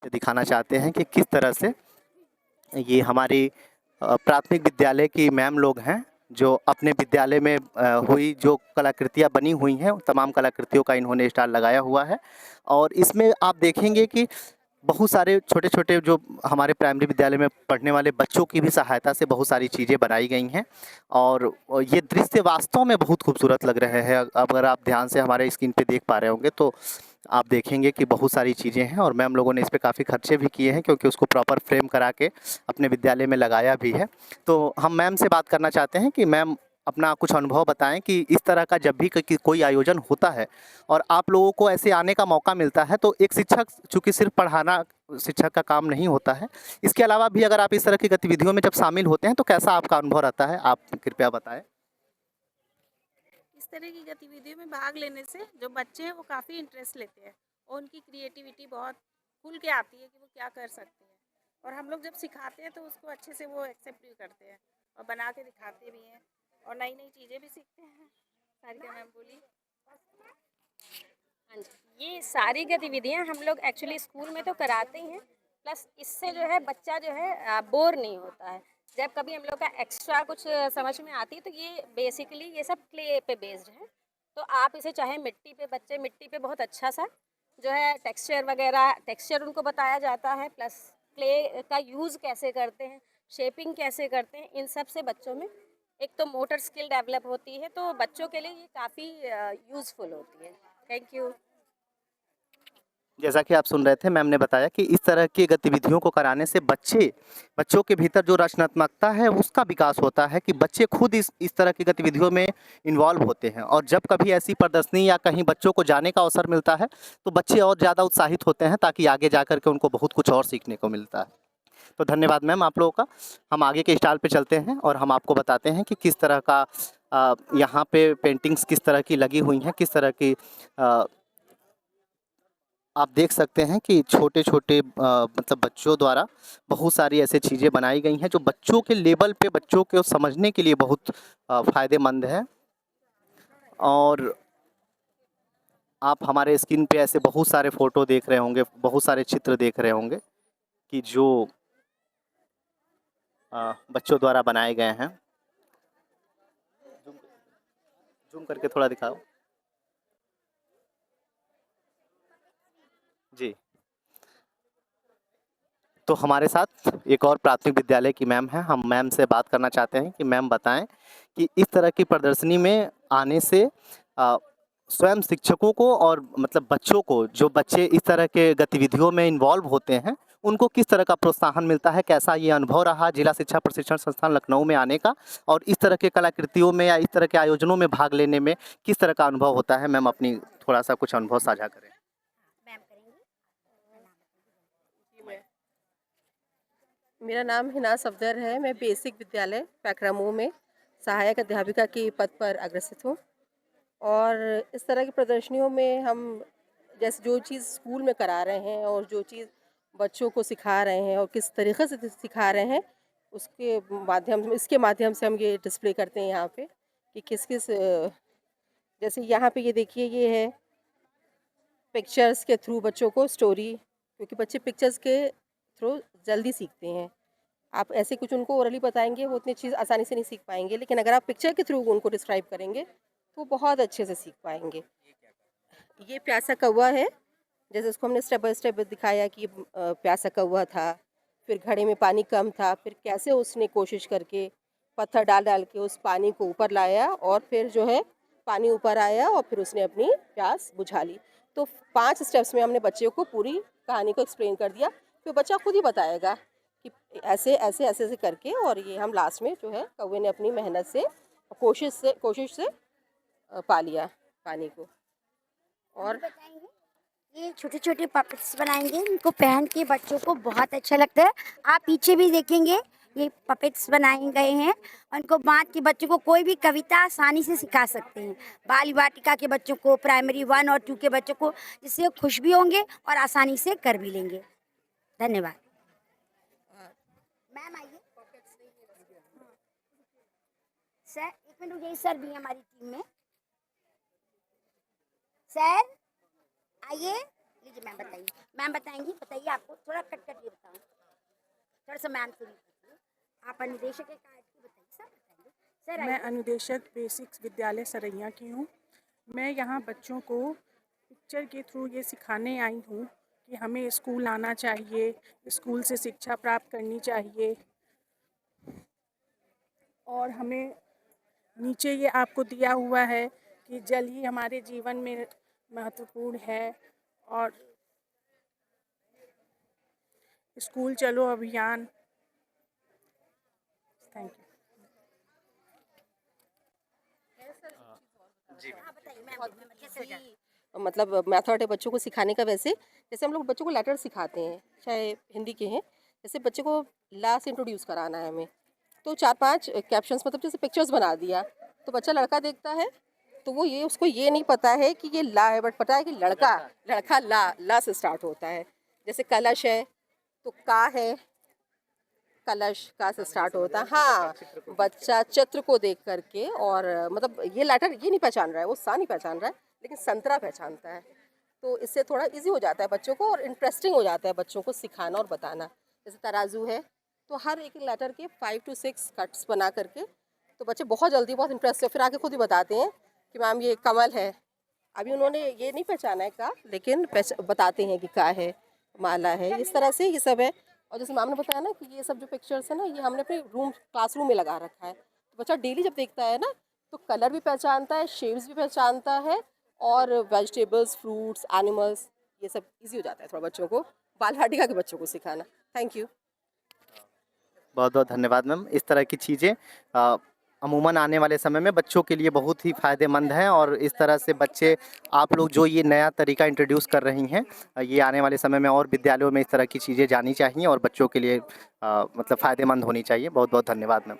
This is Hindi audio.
दिखाना चाहते हैं कि किस तरह से ये हमारी प्राथमिक विद्यालय की मैम लोग हैं, जो अपने विद्यालय में हुई जो कलाकृतियाँ बनी हुई हैं, तमाम कलाकृतियों का इन्होंने स्टाल लगाया हुआ है। और इसमें आप देखेंगे कि बहुत सारे छोटे-छोटे जो हमारे प्राइमरी विद्यालय में पढ़ने वाले बच्चों की भी सहायता से बहुत सारी चीज़ें बनाई गई हैं। और ये दृश्य वास्तव में बहुत खूबसूरत लग रहे हैं। अगर आप ध्यान से हमारे स्क्रीन पे देख पा रहे होंगे तो आप देखेंगे कि बहुत सारी चीज़ें हैं और मैम लोगों ने इस पे काफ़ी खर्चे भी किए हैं, क्योंकि उसको प्रॉपर फ्रेम करा के अपने विद्यालय में लगाया भी है। तो हम मैम से बात करना चाहते हैं कि मैम अपना कुछ अनुभव बताएँ कि इस तरह का जब भी कोई आयोजन होता है और आप लोगों को ऐसे आने का मौका मिलता है, तो एक शिक्षक चूँकि सिर्फ़ पढ़ाना शिक्षक का काम नहीं होता है, इसके अलावा भी अगर आप इस तरह की गतिविधियों में जब शामिल होते हैं तो कैसा आपका अनुभव रहता है? आप कृपया बताएँ। इस तरह की गतिविधियों में भाग लेने से जो बच्चे हैं वो काफ़ी इंटरेस्ट लेते हैं और उनकी क्रिएटिविटी बहुत खुल के आती है कि वो क्या कर सकते हैं। और हम लोग जब सिखाते हैं तो उसको अच्छे से वो एक्सेप्ट भी करते हैं और बना के दिखाते भी हैं और नई नई चीज़ें भी सीखते हैं। सारिका मैम बोली। हाँ जी, ये सारी गतिविधियाँ हम लोग एक्चुअली स्कूल में तो कराते ही हैं, प्लस इससे जो है बच्चा जो है बोर नहीं होता है। जब कभी हम लोग का एक्स्ट्रा कुछ समझ में आती है तो ये बेसिकली ये सब क्ले पे बेस्ड है। तो आप इसे चाहे मिट्टी पे, बच्चे मिट्टी पे बहुत अच्छा सा जो है टेक्सचर उनको बताया जाता है, प्लस क्ले का यूज़ कैसे करते हैं, शेपिंग कैसे करते हैं, इन सब से बच्चों में एक तो मोटर स्किल डेवलप होती है, तो बच्चों के लिए ये काफ़ी यूज़फुल होती है। Thank you. जैसा कि आप सुन रहे थे, मैम ने बताया कि इस तरह की गतिविधियों को कराने से बच्चों के भीतर जो रचनात्मकता है उसका विकास होता है, कि बच्चे खुद इस तरह की गतिविधियों में इन्वॉल्व होते हैं। और जब कभी ऐसी प्रदर्शनी या कहीं बच्चों को जाने का अवसर मिलता है तो बच्चे और ज़्यादा उत्साहित होते हैं, ताकि आगे जा कर के उनको बहुत कुछ और सीखने को मिलता है। तो धन्यवाद मैम आप लोगों का। हम आगे के स्टॉल पे चलते हैं और हम आपको बताते हैं कि किस तरह का यहाँ पे पेंटिंग्स किस तरह की लगी हुई हैं, किस तरह की आप देख सकते हैं कि छोटे-छोटे मतलब बच्चों द्वारा बहुत सारी ऐसी चीज़ें बनाई गई हैं, जो बच्चों के लेवल पे बच्चों को समझने के लिए बहुत फ़ायदेमंद है। और आप हमारे स्क्रीन पे ऐसे बहुत सारे फ़ोटो देख रहे होंगे, बहुत सारे चित्र देख रहे होंगे कि जो बच्चों द्वारा बनाए गए हैं। ज़ूम करके थोड़ा दिखाओ। जी। तो हमारे साथ एक और प्राथमिक विद्यालय की मैम हैं। हम मैम से बात करना चाहते हैं कि मैम बताएँ कि इस तरह की प्रदर्शनी में आने से अ, स्वयं शिक्षकों को और मतलब बच्चों को, जो बच्चे इस तरह के गतिविधियों में इन्वॉल्व होते हैं, उनको किस तरह का प्रोत्साहन मिलता है? कैसा ये अनुभव रहा जिला शिक्षा प्रशिक्षण संस्थान लखनऊ में आने का? और इस तरह के कलाकृतियों में या इस तरह के आयोजनों में भाग लेने में किस तरह का अनुभव होता है? मैम अपनी थोड़ा-सा कुछ अनुभव साझा करें। मैम करेंगी। मेरा नाम हिना सफदर है। मैं बेसिक विद्यालय पैकरामू में सहायक अध्यापिका के पद पर अग्रसित हूँ। और इस तरह की प्रदर्शनियों में हम जैसे जो चीज़ स्कूल में करा रहे हैं और जो चीज़ बच्चों को सिखा रहे हैं और किस तरीक़े से सिखा रहे हैं, इसके माध्यम से हम ये डिस्प्ले करते हैं यहाँ पे कि किस-किस जैसे यहाँ पे ये देखिए, ये है पिक्चर्स के थ्रू बच्चों को स्टोरी, क्योंकि बच्चे पिक्चर्स के थ्रू जल्दी सीखते हैं। आप ऐसे कुछ उनको ओरली बताएँगे, वो उतनी चीज़ आसानी से नहीं सीख पाएँगे, लेकिन अगर आप पिक्चर के थ्रू उनको डिस्क्राइब करेंगे, तो वो बहुत अच्छे से सीख पाएँगे। ये प्यासा कौवा है, जैसे उसको हमने स्टेप बाय स्टेप दिखाया कि प्यासा कौवा था, फिर घड़े में पानी कम था, फिर कैसे उसने कोशिश करके पत्थर डाल-डाल के उस पानी को ऊपर लाया और फिर जो है पानी ऊपर आया और फिर उसने अपनी प्यास बुझा ली। तो 5 स्टेप्स में हमने बच्चे को पूरी कहानी को एक्सप्लेन कर दिया, फिर बच्चा खुद ही बताएगा कि ऐसे-ऐसे करके, और ये हम लास्ट में जो है कौवे ने अपनी मेहनत से, कोशिश से पा लिया पानी को। और ये छोटे छोटे पपेट्स बनाएंगे, इनको पहन के बच्चों को बहुत अच्छा लगता है। आप पीछे भी देखेंगे, ये पपेट्स बनाए गए हैं और इनको बांध के बच्चों को कोई भी कविता आसानी से सिखा सकते हैं। बाल वाटिका के बच्चों को, प्राइमरी 1 और 2 के बच्चों को, जिससे वो खुश भी होंगे और आसानी से कर भी लेंगे। धन्यवाद। मैम आइए। सर एक मिनट रुकिए, सर भी हैं हमारी टीम में। सर आइए, लीजिए मैम बताइए, मैम बताएंगी, बताइए आपको थोड़ा कट कट के बताऊँ, थोड़ा सा मैम से भी पूछिए। आप अनुदेशक के कार्ड की बताइए, सब बताइए सर। मैं आइए। अनुदेशक बेसिक्स विद्यालय सरैया की हूँ। मैं यहाँ बच्चों को पिक्चर के थ्रू ये सिखाने आई हूँ कि हमें स्कूल आना चाहिए, स्कूल से शिक्षा प्राप्त करनी चाहिए और हमें नीचे ये आपको दिया हुआ है कि जल ही हमारे जीवन में महत्वपूर्ण है और स्कूल चलो अभियान। Thank you. हाँ बताइए मैम, कैसे हो जाए? मतलब मेथड है बच्चों को सिखाने का। वैसे जैसे हम लोग बच्चों को लेटर सिखाते हैं, चाहे हिंदी के हैं, जैसे बच्चे को ला से इंट्रोड्यूस कराना है हमें, तो 4-5 कैप्शंस, मतलब जैसे पिक्चर्स बना दिया, तो बच्चा लड़का देखता है तो वो ये, उसको ये नहीं पता है कि ये ला है, बट पता है कि लड़का ला से स्टार्ट होता है। जैसे कलश है तो का है, कलश का से स्टार्ट होता है। हाँ, बच्चा चित्र को देख करके, और मतलब ये लेटर ये नहीं पहचान रहा है, वो सा नहीं पहचान रहा है, लेकिन संतरा पहचानता है। तो इससे थोड़ा इजी हो जाता है बच्चों को, और इंटरेस्टिंग हो जाता है बच्चों को सिखाना और बताना। जैसे तराजू है तो हर एक लेटर के 5 to 6 कट्स बना करके, तो बच्चे बहुत जल्दी, बहुत इंटरेस्ट से फिर आके खुद ही बताते हैं कि मैम ये कमल है। अभी उन्होंने ये नहीं पहचाना है का, लेकिन बताते हैं कि का है, माला है, इस तरह से ये सब है। और जैसे मैम ने बताया ना कि ये सब जो पिक्चर्स है ना, ये हमने अपने क्लासरूम में लगा रखा है। तो बच्चा डेली जब देखता है ना, तो कलर भी पहचानता है, शेप्स भी पहचानता है, और वेजिटेबल्स, फ्रूट्स, एनिमल्स, ये सब इजी हो जाता है थोड़ा बच्चों को, बाल वाटिका के बच्चों को सिखाना। Thank you. बहुत बहुत धन्यवाद मैम। इस तरह की चीज़ें अमूमन आने वाले समय में बच्चों के लिए बहुत ही फ़ायदेमंद हैं, और इस तरह से बच्चे, आप लोग जो ये नया तरीका इंट्रोड्यूस कर रही हैं, ये आने वाले समय में और विद्यालयों में इस तरह की चीज़ें जानी चाहिए और बच्चों के लिए मतलब फ़ायदेमंद होनी चाहिए। बहुत बहुत धन्यवाद मैम।